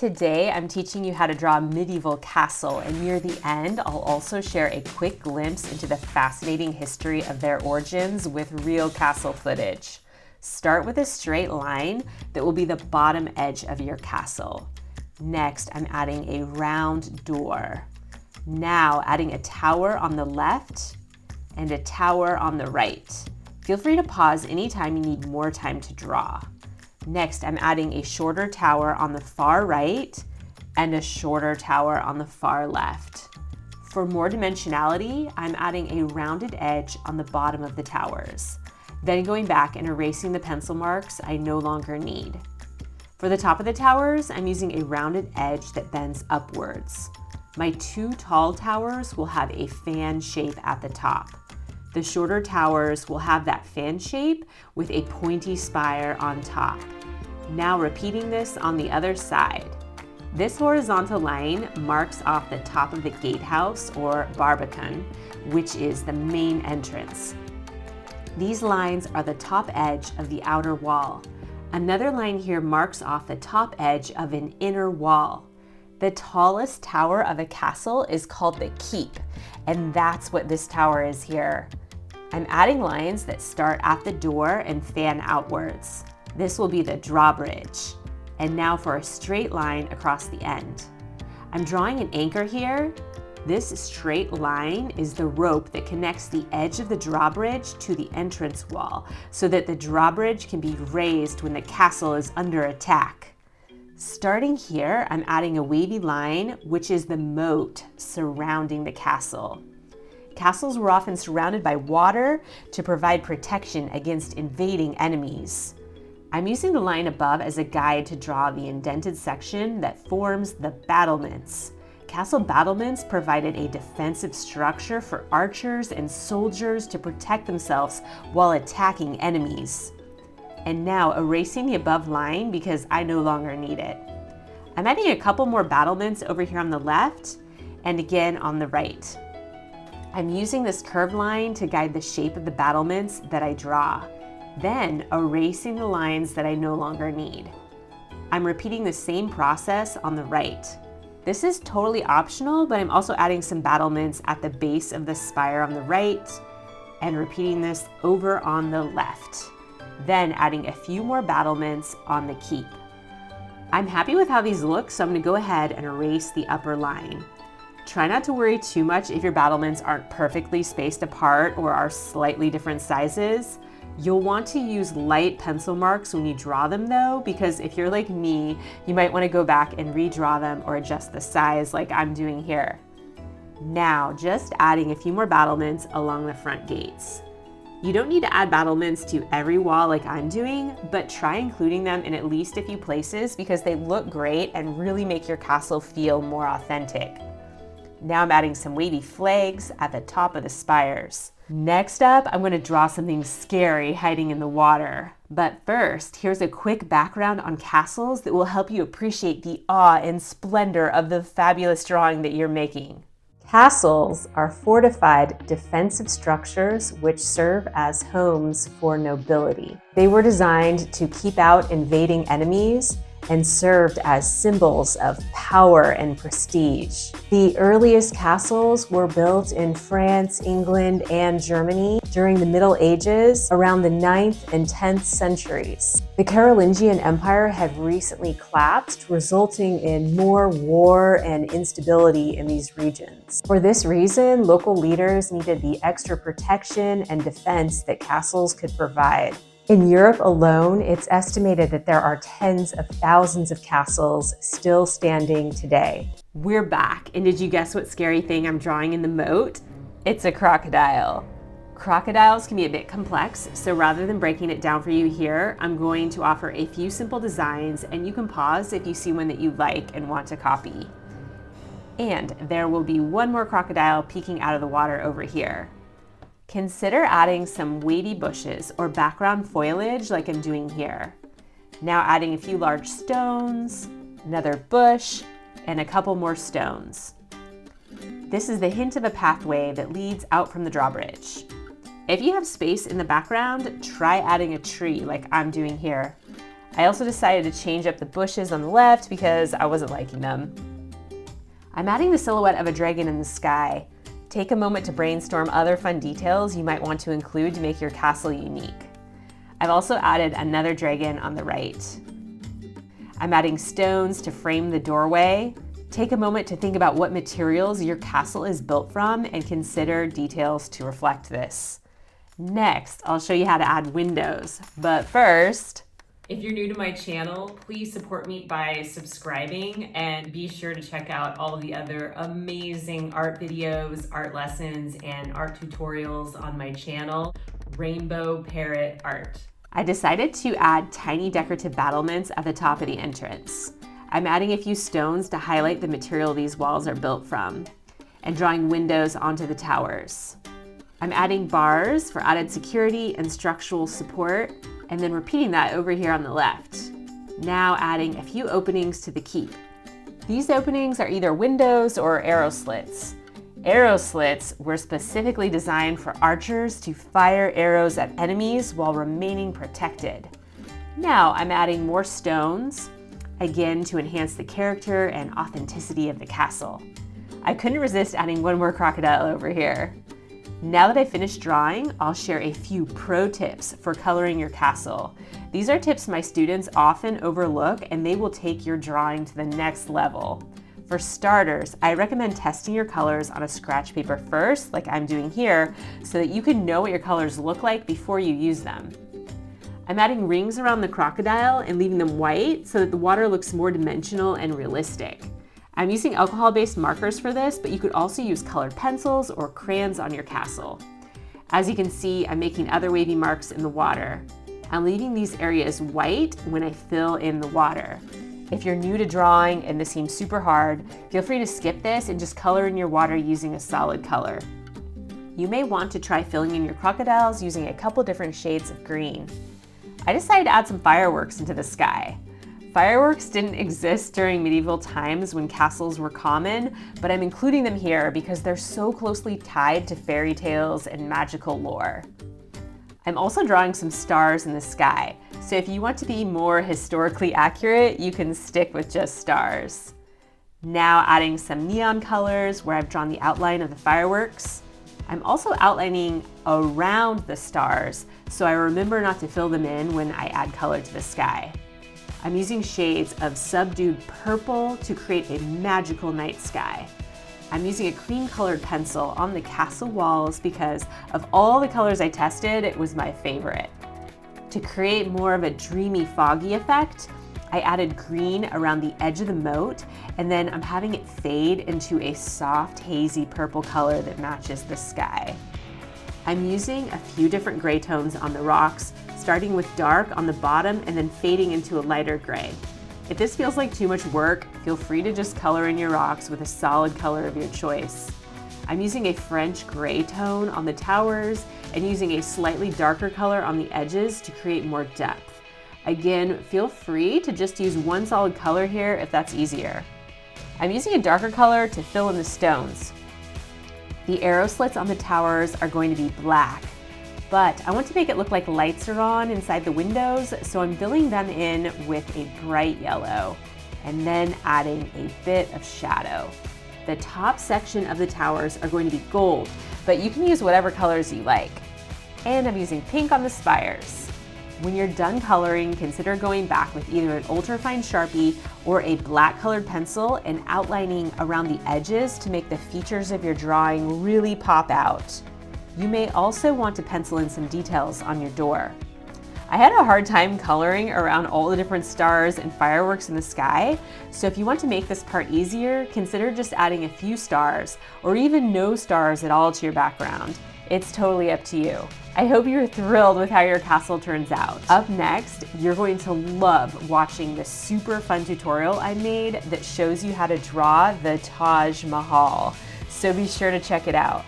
Today, I'm teaching you how to draw a medieval castle, and near the end, I'll also share a quick glimpse into the fascinating history of their origins with real castle footage. Start with a straight line that will be the bottom edge of your castle. Next, I'm adding a round door. Now, adding a tower on the left and a tower on the right. Feel free to pause anytime you need more time to draw. Next, I'm adding a shorter tower on the far right and a shorter tower on the far left. For more dimensionality, I'm adding a rounded edge on the bottom of the towers. Then going back and erasing the pencil marks I no longer need. For the top of the towers, I'm using a rounded edge that bends upwards. My two tall towers will have a fan shape at the top. The shorter towers will have that fan shape with a pointy spire on top. Now repeating this on the other side. This horizontal line marks off the top of the gatehouse or barbican, which is the main entrance. These lines are the top edge of the outer wall. Another line here marks off the top edge of an inner wall. The tallest tower of a castle is called the keep, and that's what this tower is here. I'm adding lines that start at the door and fan outwards. This will be the drawbridge. And now for a straight line across the end. I'm drawing an anchor here. This straight line is the rope that connects the edge of the drawbridge to the entrance wall so that the drawbridge can be raised when the castle is under attack. Starting here, I'm adding a wavy line, which is the moat surrounding the castle. Castles were often surrounded by water to provide protection against invading enemies. I'm using the line above as a guide to draw the indented section that forms the battlements. Castle battlements provided a defensive structure for archers and soldiers to protect themselves while attacking enemies. And now erasing the above line because I no longer need it. I'm adding a couple more battlements over here on the left and again on the right. I'm using this curved line to guide the shape of the battlements that I draw, then erasing the lines that I no longer need. I'm repeating the same process on the right. This is totally optional, but I'm also adding some battlements at the base of the spire on the right and repeating this over on the left, then adding a few more battlements on the keep. I'm happy with how these look, so I'm going to go ahead and erase the upper line. Try not to worry too much if your battlements aren't perfectly spaced apart or are slightly different sizes. You'll want to use light pencil marks when you draw them though, because if you're like me, you might want to go back and redraw them or adjust the size like I'm doing here. Now, just adding a few more battlements along the front gates. You don't need to add battlements to every wall like I'm doing, but try including them in at least a few places because they look great and really make your castle feel more authentic. Now I'm adding some wavy flags at the top of the spires. Next up, I'm going to draw something scary hiding in the water. But first, here's a quick background on castles that will help you appreciate the awe and splendor of the fabulous drawing that you're making. Castles are fortified defensive structures which serve as homes for nobility. They were designed to keep out invading enemies and served as symbols of power and prestige. The earliest castles were built in France, England, and Germany during the Middle Ages around the 9th and 10th centuries. The Carolingian Empire had recently collapsed, resulting in more war and instability in these regions. For this reason, local leaders needed the extra protection and defense that castles could provide. In Europe alone, it's estimated that there are tens of thousands of castles still standing today. We're back, and did you guess what scary thing I'm drawing in the moat? It's a crocodile. Crocodiles can be a bit complex, so rather than breaking it down for you here, I'm going to offer a few simple designs, and you can pause if you see one that you like and want to copy. And there will be one more crocodile peeking out of the water over here. Consider adding some wavy bushes or background foliage like I'm doing here. Now adding a few large stones, another bush, and a couple more stones. This is the hint of a pathway that leads out from the drawbridge. If you have space in the background, try adding a tree like I'm doing here. I also decided to change up the bushes on the left because I wasn't liking them. I'm adding the silhouette of a dragon in the sky. Take a moment to brainstorm other fun details you might want to include to make your castle unique. I've also added another dragon on the right. I'm adding stones to frame the doorway. Take a moment to think about what materials your castle is built from and consider details to reflect this. Next, I'll show you how to add windows, but first, if you're new to my channel, please support me by subscribing and be sure to check out all of the other amazing art videos, art lessons, and art tutorials on my channel, Rainbow Parrot Art. I decided to add tiny decorative battlements at the top of the entrance. I'm adding a few stones to highlight the material these walls are built from, and drawing windows onto the towers. I'm adding bars for added security and structural support, and then repeating that over here on the left. Now adding a few openings to the keep. These openings are either windows or arrow slits. Arrow slits were specifically designed for archers to fire arrows at enemies while remaining protected. Now I'm adding more stones, again to enhance the character and authenticity of the castle. I couldn't resist adding one more crocodile over here. Now that I finished drawing, I'll share a few pro tips for coloring your castle. These are tips my students often overlook and they will take your drawing to the next level. For starters, I recommend testing your colors on a scratch paper first, like I'm doing here, so that you can know what your colors look like before you use them. I'm adding rings around the crocodile and leaving them white so that the water looks more dimensional and realistic. I'm using alcohol-based markers for this, but you could also use colored pencils or crayons on your castle. As you can see, I'm making other wavy marks in the water. I'm leaving these areas white when I fill in the water. If you're new to drawing and this seems super hard, feel free to skip this and just color in your water using a solid color. You may want to try filling in your crocodiles using a couple different shades of green. I decided to add some fireworks into the sky. Fireworks didn't exist during medieval times when castles were common, but I'm including them here because they're so closely tied to fairy tales and magical lore. I'm also drawing some stars in the sky, so if you want to be more historically accurate, you can stick with just stars. Now adding some neon colors where I've drawn the outline of the fireworks. I'm also outlining around the stars, so I remember not to fill them in when I add color to the sky. I'm using shades of subdued purple to create a magical night sky. I'm using a cream colored pencil on the castle walls because of all the colors I tested, it was my favorite. To create more of a dreamy, foggy effect, I added green around the edge of the moat, and then I'm having it fade into a soft, hazy purple color that matches the sky. I'm using a few different gray tones on the rocks, starting with dark on the bottom and then fading into a lighter gray. If this feels like too much work, feel free to just color in your rocks with a solid color of your choice. I'm using a French gray tone on the towers and using a slightly darker color on the edges to create more depth. Again, feel free to just use one solid color here if that's easier. I'm using a darker color to fill in the stones. The arrow slits on the towers are going to be black, but I want to make it look like lights are on inside the windows, so I'm filling them in with a bright yellow and then adding a bit of shadow. The top section of the towers are going to be gold, but you can use whatever colors you like. And I'm using pink on the spires. When you're done coloring, consider going back with either an ultrafine Sharpie or a black colored pencil and outlining around the edges to make the features of your drawing really pop out. You may also want to pencil in some details on your door. I had a hard time coloring around all the different stars and fireworks in the sky, so if you want to make this part easier, consider just adding a few stars or even no stars at all to your background. It's totally up to you. I hope you're thrilled with how your castle turns out. Up next, you're going to love watching this super fun tutorial I made that shows you how to draw the Taj Mahal. So be sure to check it out.